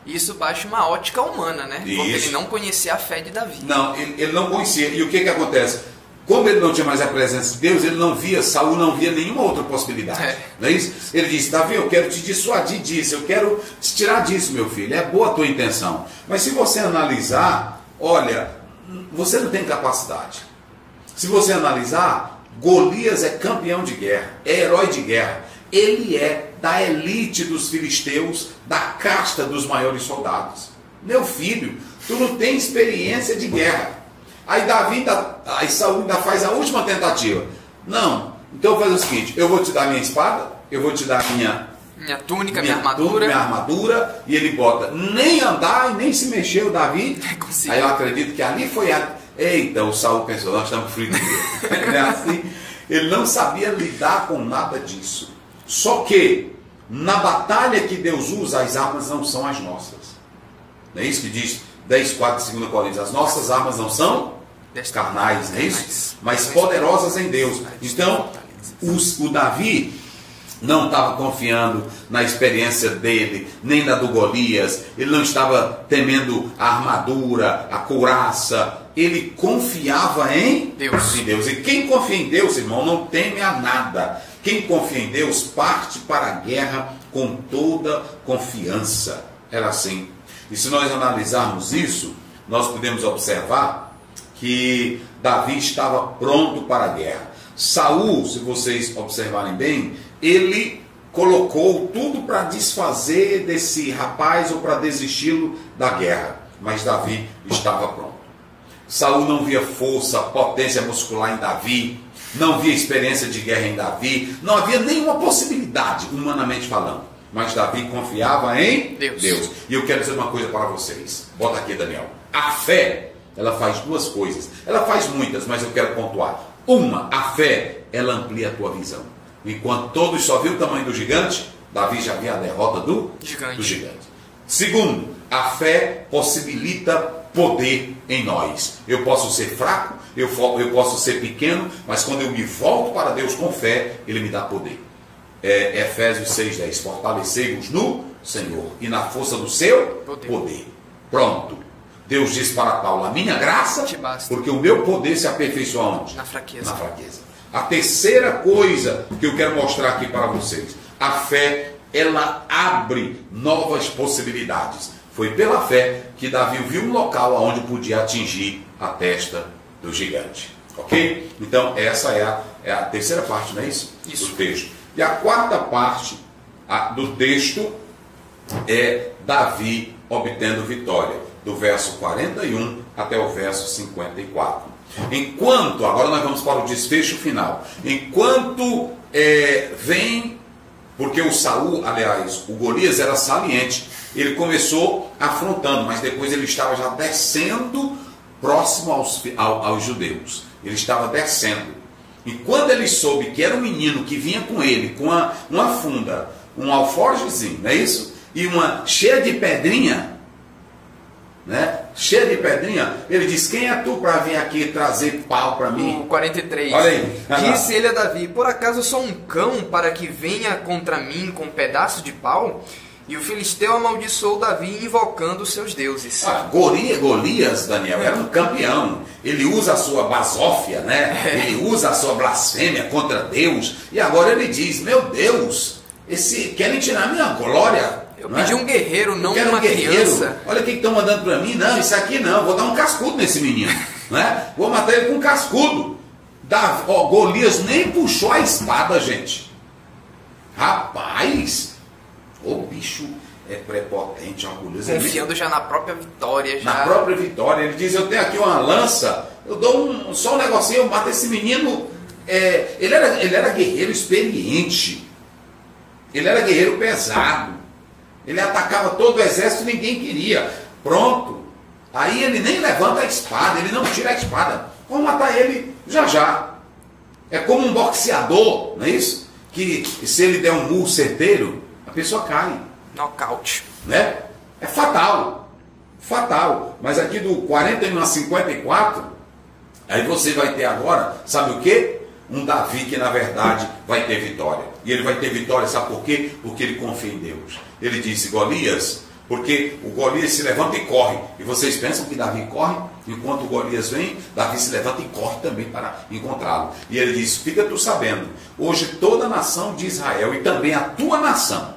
Isso baixa uma ótica humana, né? Porque ele não conhecia a fé de Davi. Não, ele não conhecia. E o que acontece? Como ele não tinha mais a presença de Deus, Saul não via nenhuma outra possibilidade. Não é isso? Ele disse: Davi, eu quero te dissuadir disso, eu quero te tirar disso, meu filho. É boa a tua intenção. Mas se você analisar, olha, você não tem capacidade. Se você analisar, Golias é campeão de guerra, é herói de guerra. Ele é da elite dos filisteus, da casta dos maiores soldados. Meu filho, tu não tem experiência de guerra. Aí Saul ainda faz a última tentativa. Não, então faz o seguinte: eu vou te dar minha espada, eu vou te dar minha túnica, minha armadura. E ele bota nem andar e nem se mexer o Davi. Aí eu acredito que ali foi eita, o Saul pensou: nós estamos fritos. É assim. Ele não sabia lidar com nada disso. Só que na batalha que Deus usa, as armas não são as nossas. Não é isso que diz 10:4 de 2 Coríntios? As nossas armas não são carnais, não é isso? Mas poderosas em Deus. Então, o Davi não estava confiando na experiência dele, nem na do Golias. Ele não estava temendo a armadura, a couraça. Ele confiava em Deus. E quem confia em Deus, irmão, não teme a nada. Quem confia em Deus parte para a guerra com toda confiança. Era assim. E se nós analisarmos isso, nós podemos observar que Davi estava pronto para a guerra. Saul, se vocês observarem bem, ele colocou tudo para desfazer desse rapaz ou para desisti-lo da guerra. Mas Davi estava pronto. Saul não via força, potência muscular em Davi, não via experiência de guerra em Davi, não havia nenhuma possibilidade, humanamente falando. Mas Davi confiava em Deus. E eu quero dizer uma coisa para vocês. Bota aqui, Daniel. A fé, ela faz duas coisas. Ela faz muitas, mas eu quero pontuar. Uma, a fé, ela amplia a tua visão. Enquanto todos só viam o tamanho do gigante, Davi já via a derrota do gigante. Segundo, a fé possibilita poder em nós. Eu posso ser fraco, eu posso ser pequeno, mas quando eu me volto para Deus com fé, Ele me dá poder. Efésios 6:10, fortalecei-vos no Senhor e na força do seu poder. Pronto. Deus diz para Paulo: a minha graça, porque o meu poder se aperfeiçoa onde? Na fraqueza. A terceira coisa que eu quero mostrar aqui para vocês: a fé, ela abre novas possibilidades. Foi pela fé que Davi viu um local onde podia atingir a testa do gigante. Ok? Então essa é a terceira parte, não é isso? Do texto. E a quarta parte do texto é Davi obtendo vitória, do verso 41 até o verso 54. Enquanto, agora nós vamos para o desfecho final, enquanto vem, porque o Saul, aliás, o Golias era saliente, ele começou afrontando, mas depois ele estava já descendo próximo aos judeus, ele estava descendo, e quando ele soube que era um menino que vinha com ele, com uma funda, um alforjezinho, não é isso? E uma cheia de pedrinha, né? Cheia de pedrinha, ele diz: quem é tu para vir aqui trazer pau para mim? O 43. Olha aí. Disse ele a Davi: por acaso sou um cão para que venha contra mim com um pedaço de pau? E o filisteu amaldiçoou Davi invocando os seus deuses. Golias, Daniel, era um campeão. Ele usa a sua basófia, né? Ele usa a sua blasfêmia contra Deus. E agora ele diz: meu Deus, querem tirar minha glória. Eu pedi um guerreiro, não uma criança. Olha o que estão mandando para mim. Não, isso aqui não. Vou dar um cascudo nesse menino, né? Vou matar ele com um cascudo. Golias nem puxou a espada, gente. Rapaz, o bicho é prepotente, orgulhoso. Confiando já na própria vitória. Na própria vitória. Ele diz: eu tenho aqui uma lança, eu dou só um negocinho, eu mato esse menino. Ele era guerreiro experiente. Ele era guerreiro pesado. Ele atacava todo o exército e ninguém queria. Pronto. Aí ele nem levanta a espada, ele não tira a espada. Vamos matar ele já já. É como um boxeador, não é isso? Que se ele der um murro certeiro, a pessoa cai. Nocaute. Né? É fatal. Fatal. Mas aqui do 41 a 54, aí você vai ter agora, sabe o quê? Um Davi que na verdade vai ter vitória. E ele vai ter vitória, sabe por quê? Porque ele confia em Deus. Ele disse: Golias, porque o Golias se levanta e corre. E vocês pensam que Davi corre? Enquanto o Golias vem, Davi se levanta e corre também para encontrá-lo. E ele disse: fica tu sabendo, hoje toda a nação de Israel e também a tua nação,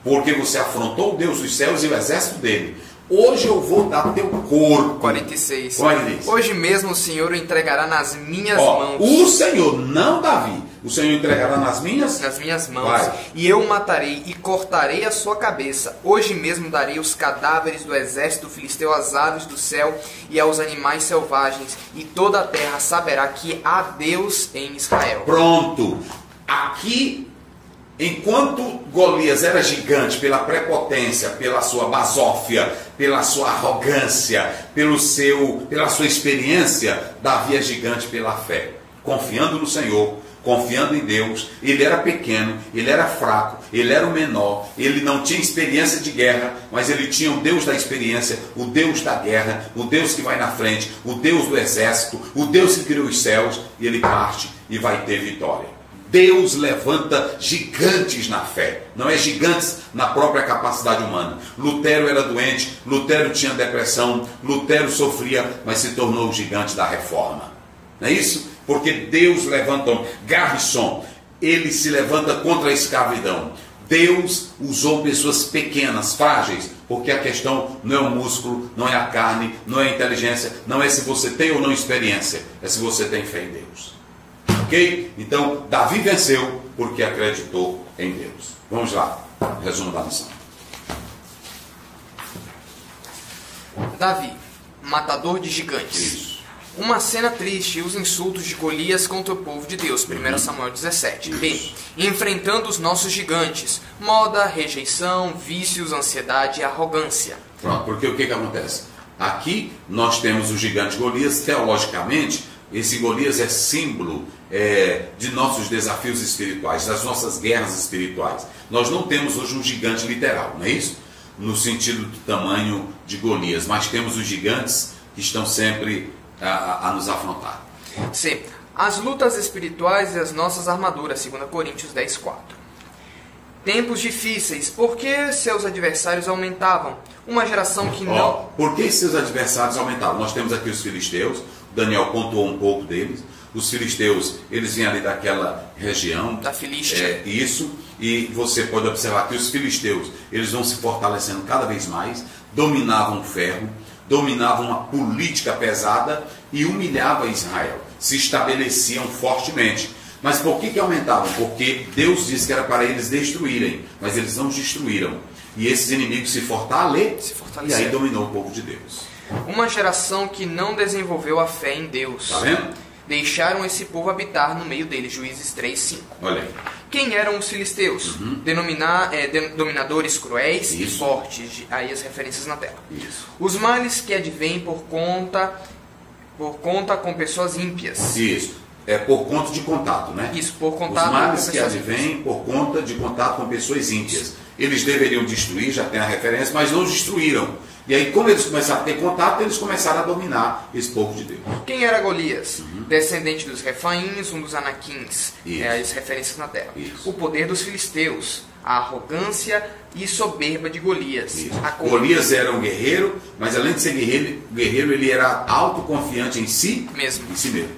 porque você afrontou o Deus dos céus e o exército dele, hoje eu vou dar teu corpo. 46. Diz? Hoje mesmo o Senhor o entregará nas minhas mãos. O Senhor, não Davi. O Senhor entregará nas minhas mãos. Vai. E eu o matarei e cortarei a sua cabeça. Hoje mesmo darei os cadáveres do exército filisteu às aves do céu e aos animais selvagens. E toda a terra saberá que há Deus em Israel. Pronto. Aqui, enquanto Golias era gigante pela prepotência, pela sua basófia, pela sua arrogância, pela sua experiência, Davi é gigante pela fé, confiando no Senhor, confiando em Deus. Ele era pequeno, ele era fraco, ele era o menor, ele não tinha experiência de guerra, mas ele tinha o Deus da experiência, o Deus da guerra, o Deus que vai na frente, o Deus do exército, o Deus que criou os céus, e ele parte e vai ter vitória. Deus levanta gigantes na fé, não é gigantes na própria capacidade humana. Lutero era doente, Lutero tinha depressão, Lutero sofria, mas se tornou o gigante da reforma. Não é isso? Porque Deus levanta. Garrison, ele se levanta contra a escravidão. Deus usou pessoas pequenas, frágeis, porque a questão não é o músculo, não é a carne, não é a inteligência, não é se você tem ou não experiência, é se você tem fé em Deus. Ok? Então, Davi venceu porque acreditou em Deus. Vamos lá, resumo da lição. Davi, matador de gigantes. Isso. Uma cena triste e os insultos de Golias contra o povo de Deus. 1 Samuel 17. B. Enfrentando os nossos gigantes. Moda, rejeição, vícios, ansiedade e arrogância. Pronto, porque o que acontece? Aqui nós temos o gigante Golias. Teologicamente, esse Golias é símbolo de nossos desafios espirituais, das nossas guerras espirituais. Nós não temos hoje um gigante literal, não é isso? No sentido do tamanho de Golias, mas temos os gigantes que estão sempre a nos afrontar. C. As lutas espirituais e as nossas armaduras, 2 Coríntios 10, 4. Tempos difíceis, porque seus adversários aumentavam. Uma geração que não... Por que seus adversários aumentavam? Nós temos aqui os filisteus, Daniel pontuou um pouco deles. Os filisteus, eles vêm ali daquela região. Da Filístia. Isso, e você pode observar que os filisteus, eles vão se fortalecendo cada vez mais, dominavam o ferro, dominavam uma política pesada e humilhavam Israel. Se estabeleciam fortemente. Mas por que aumentavam? Porque Deus disse que era para eles destruírem, mas eles não os destruíram. E esses inimigos se fortaleceram e aí dominou o povo de Deus. Uma geração que não desenvolveu a fé em Deus. Está vendo? Deixaram esse povo habitar no meio deles. Juízes 3:5. Olha aí. Quem eram os filisteus? Dominadores cruéis e fortes. Aí as referências na tela. Isso. Os males que advêm por conta com pessoas ímpias. Isso. É por conta de contato, né? Isso, por contato Os males com que pessoas advêm por conta de contato com pessoas ímpias. Eles deveriam destruir, já tem a referência, mas não destruíram. E aí, como eles começaram a ter contato, eles começaram a dominar esse povo de Deus. Quem era Golias? Descendente dos Refaíns, um dos Anaquins. Isso. As referências na tela. Isso. O poder dos filisteus, a arrogância e soberba de Golias. Isso. A Golias era um guerreiro, mas além de ser guerreiro, ele era autoconfiante em si mesmo.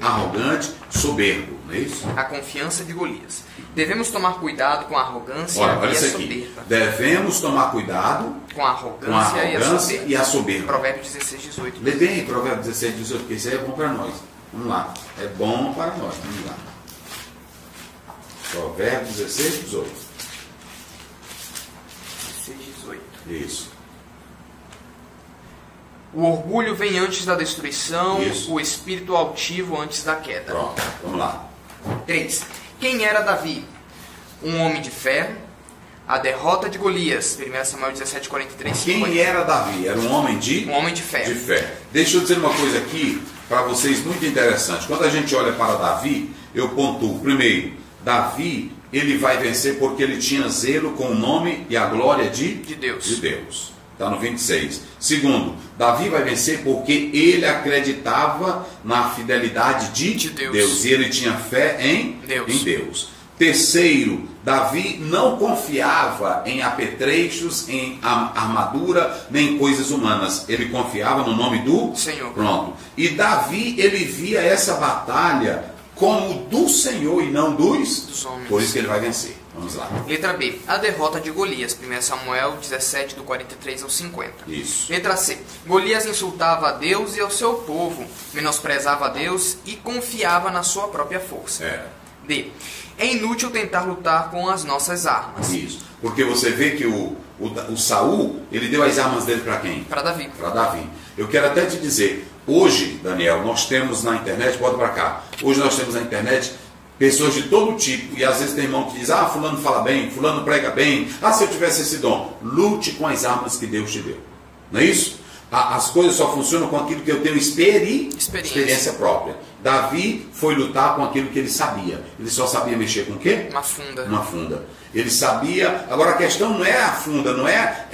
Arrogante, soberbo, não é isso? A confiança de Golias. Devemos tomar cuidado com a arrogância Olha e a isso aqui. soberba. Devemos tomar cuidado Com a arrogância, e a soberba. Provérbios 16:18. Lê bem Provérbios 16:18, porque isso aí é bom para nós. Vamos lá. É bom para nós. Vamos lá. Provérbios 16:18. 16:18. Isso. O orgulho vem antes da destruição, Isso. o espírito altivo antes da queda. Pronto. Vamos lá. 3. Quem era Davi? Um homem de fé. A derrota de Golias. 1 Samuel 17:43. Quem era Davi? Era um homem de fé. De fé. Deixa eu dizer uma coisa aqui para vocês muito interessante. Quando a gente olha para Davi, eu pontuo. Primeiro, Davi, ele vai vencer porque ele tinha zelo com o nome e a glória de Deus. Está no 26. Segundo, Davi vai vencer porque ele acreditava na fidelidade de Deus. E ele tinha fé em Deus. Terceiro, Davi não confiava em apetrechos, em armadura, nem em coisas humanas. Ele confiava no nome do Senhor. Pronto. E Davi, ele via essa batalha como do Senhor e não dos homens. Por isso que ele vai vencer. Vamos lá. Letra B. A derrota de Golias. 1 Samuel 17, do 43 ao 50. Isso. Letra C. Golias insultava a Deus e ao seu povo, menosprezava a Deus e confiava na sua própria força. D. É inútil tentar lutar com as nossas armas. Isso. Porque você vê que o Saul, ele deu as armas dele para quem? Para Davi. Para Davi. Eu quero até te dizer, hoje, Daniel, nós temos na internet, bota para cá, hoje nós temos na internet pessoas de todo tipo, e às vezes tem irmão que diz, fulano fala bem, fulano prega bem, se eu tivesse esse dom. Lute com as armas que Deus te deu. Não é isso? As coisas só funcionam com aquilo que eu tenho experiência própria. Davi foi lutar com aquilo que ele sabia. Ele só sabia mexer com o quê? Uma funda. Ele sabia. Agora a questão não é a funda, não é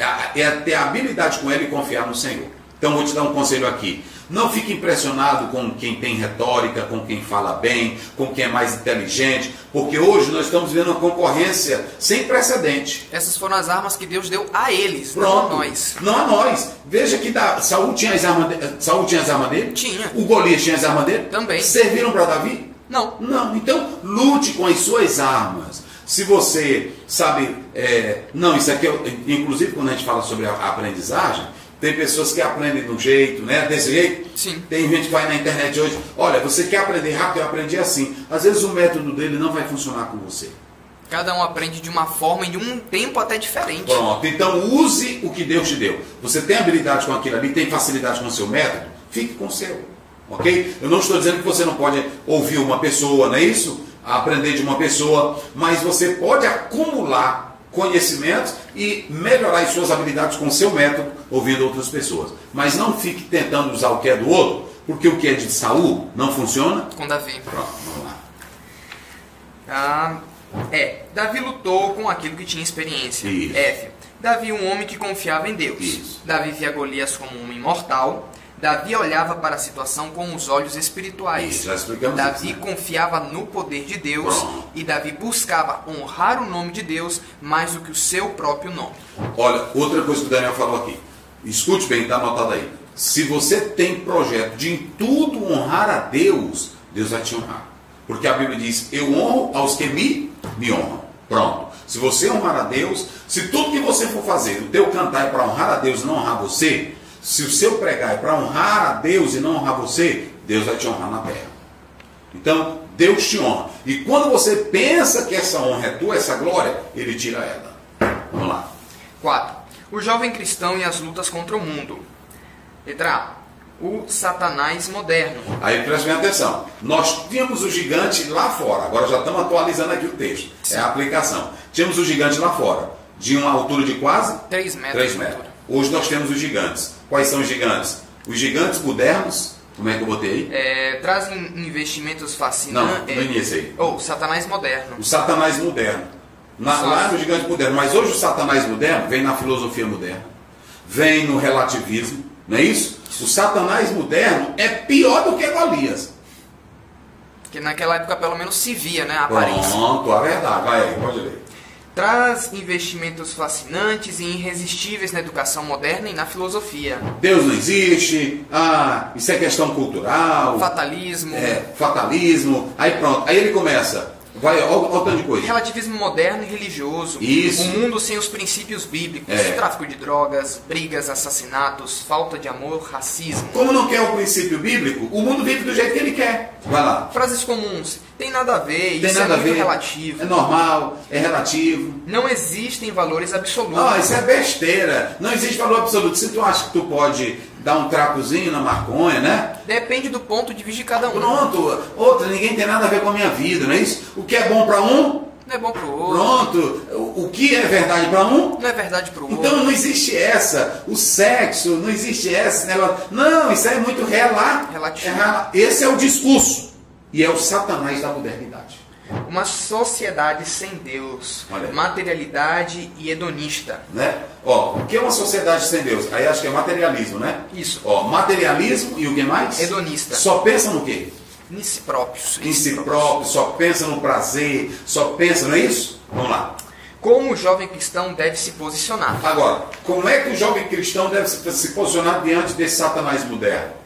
ter habilidade com ela e confiar no Senhor. Então vou te dar um conselho aqui. Não fique impressionado com quem tem retórica, com quem fala bem, com quem é mais inteligente, porque hoje nós estamos vendo uma concorrência sem precedente. Essas foram as armas que Deus deu a eles, Pronto. não a nós. Não a nós. Veja que Saul tinha as armas dele? Tinha. O Golias tinha as armas dele? Também. Serviram para Davi? Não. Não. Então, lute com as suas armas. Se você sabe... isso aqui, inclusive quando a gente fala sobre a aprendizagem, tem pessoas que aprendem de um jeito, né? Desse jeito. Sim. Tem gente que vai na internet hoje, olha, você quer aprender rápido, eu aprendi assim. Às vezes o método dele não vai funcionar com você. Cada um aprende de uma forma e de um tempo até diferente. Pronto, então use o que Deus te deu. Você tem habilidade com aquilo ali, tem facilidade com o seu método, fique com o seu. Ok? Eu não estou dizendo que você não pode ouvir uma pessoa, não é isso? Aprender de uma pessoa, mas você pode acumular conhecimentos e melhorar as suas habilidades com o seu método, ouvindo outras pessoas. Mas não fique tentando usar o que é do outro, porque o que é de Saul não funciona. Com Davi. Pronto, vamos lá. Davi lutou com aquilo que tinha experiência. Isso. F. Davi, um homem que confiava em Deus. Isso. Davi via Golias como um homem mortal. Davi olhava para a situação com os olhos espirituais. Isso, já explicamos Davi isso, né? confiava no poder de Deus. Pronto. E Davi buscava honrar o nome de Deus mais do que o seu próprio nome. Olha, outra coisa que o Daniel falou aqui. Escute bem, está anotado aí. Se você tem projeto de em tudo honrar a Deus, Deus vai te honrar. Porque a Bíblia diz, eu honro aos que me honram. Pronto. Se você honrar a Deus, se tudo que você for fazer, o teu cantar é para honrar a Deus e não honrar você, se o seu pregar é para honrar a Deus e não honrar você, Deus vai te honrar na terra. Então, Deus te honra. E quando você pensa que essa honra é tua, essa glória, Ele tira ela. Vamos lá. 4. O jovem cristão e as lutas contra o mundo. Letra A. O Satanás moderno. Aí preste bem atenção. Nós tínhamos o gigante lá fora. Agora já estamos atualizando aqui o texto. É a aplicação. Tínhamos o gigante lá fora, de uma altura de quase 3 metros. 3 metros. Hoje nós temos os gigantes. Quais são os gigantes? Os gigantes modernos. Como é que eu botei aí? Trazem investimentos fascinantes. Não, no início aí. Ou Satanás moderno. O Satanás moderno. Lá no gigante moderno. Mas hoje o Satanás moderno vem na filosofia moderna. Vem no relativismo. Não é isso? O Satanás moderno é pior do que Golias. Que naquela época pelo menos se via, né? A aparência. Pronto, a verdade. Vai aí, pode ler. Traz investimentos fascinantes e irresistíveis na educação moderna e na filosofia. Deus não existe, isso é questão cultural. Fatalismo. Fatalismo. Aí pronto, aí ele começa. Vai, olha o tanto de coisa. Relativismo moderno e religioso. Isso. O mundo sem os princípios bíblicos. Tráfico de drogas, brigas, assassinatos, falta de amor, racismo. Como não quer o princípio bíblico, o mundo vive do jeito que ele quer. Vai lá. Frases comuns. Tem nada a ver, Tem isso nada é muito a ver. relativo. É normal, é relativo. Não existem valores absolutos. Isso é besteira. Não existe valor absoluto. Se tu acha que tu pode dar um trapozinho na maconha, né? Depende do ponto de vista de cada um. Pronto. Outra, ninguém tem nada a ver com a minha vida, não é isso? O que é bom para um, não é bom pro outro. pronto. O que é verdade para um, não é verdade pro outro. então não existe essa. O sexo, não existe esse negócio. Não, isso aí é muito relativo. Esse é o discurso. E é o Satanás da modernidade. Uma sociedade sem Deus, materialidade e hedonista. Né? O que é uma sociedade sem Deus? Aí acho que é materialismo, né? Isso. Materialismo e o que mais? Hedonista. Só pensa no quê? Em si próprios. Em si próprio, só pensa no prazer, só pensa, não é isso? Vamos lá. Como o jovem cristão deve se posicionar? Agora, como é que o jovem cristão deve se posicionar diante desse Satanás moderno?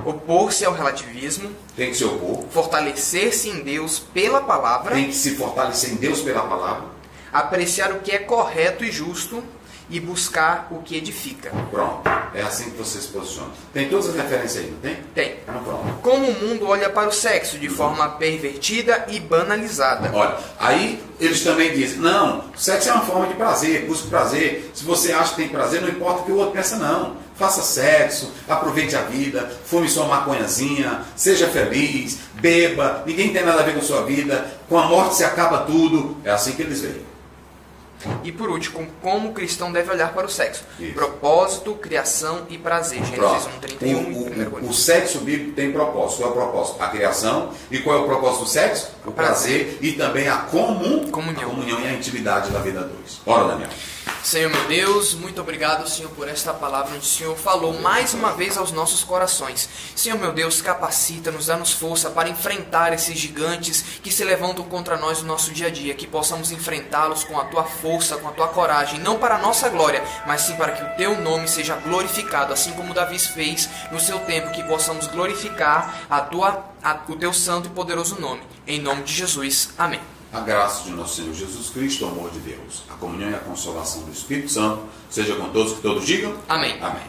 Opor-se ao relativismo. Tem que se opor. Fortalecer-se em Deus pela palavra. Tem que se fortalecer em Deus pela palavra. Apreciar o que é correto e justo e buscar o que edifica. Pronto. É assim que você se posiciona. Tem todas as referências aí, não tem? Tem. Então pronto. Como o mundo olha para o sexo de forma pervertida e banalizada. Olha, aí eles também dizem, não, sexo é uma forma de prazer, busque prazer. Se você acha que tem prazer, não importa o que o outro pensa, não. Faça sexo, aproveite a vida, fume sua maconhazinha, seja feliz, beba, ninguém tem nada a ver com a sua vida, com a morte se acaba tudo. É assim que eles veem. E por último, como o cristão deve olhar para o sexo? Isso. Propósito, criação e prazer. Gênesis 1:31. O sexo bíblico tem propósito. Qual é o propósito? A criação. E qual é o propósito do sexo? O prazer e também a comunhão. A comunhão e a intimidade da vida a dois. Bora, Daniel. Senhor meu Deus, muito obrigado, Senhor, por esta palavra onde o Senhor falou mais uma vez aos nossos corações. Senhor meu Deus, capacita-nos, dá-nos força para enfrentar esses gigantes que se levantam contra nós no nosso dia a dia, que possamos enfrentá-los com a Tua força, com a Tua coragem, não para a nossa glória, mas sim para que o Teu nome seja glorificado, assim como Davi fez no seu tempo, que possamos glorificar o Teu santo e poderoso nome. Em nome de Jesus. Amém. A graça de nosso Senhor Jesus Cristo, o amor de Deus, a comunhão e a consolação do Espírito Santo, seja com todos, que todos digam amém. Amém.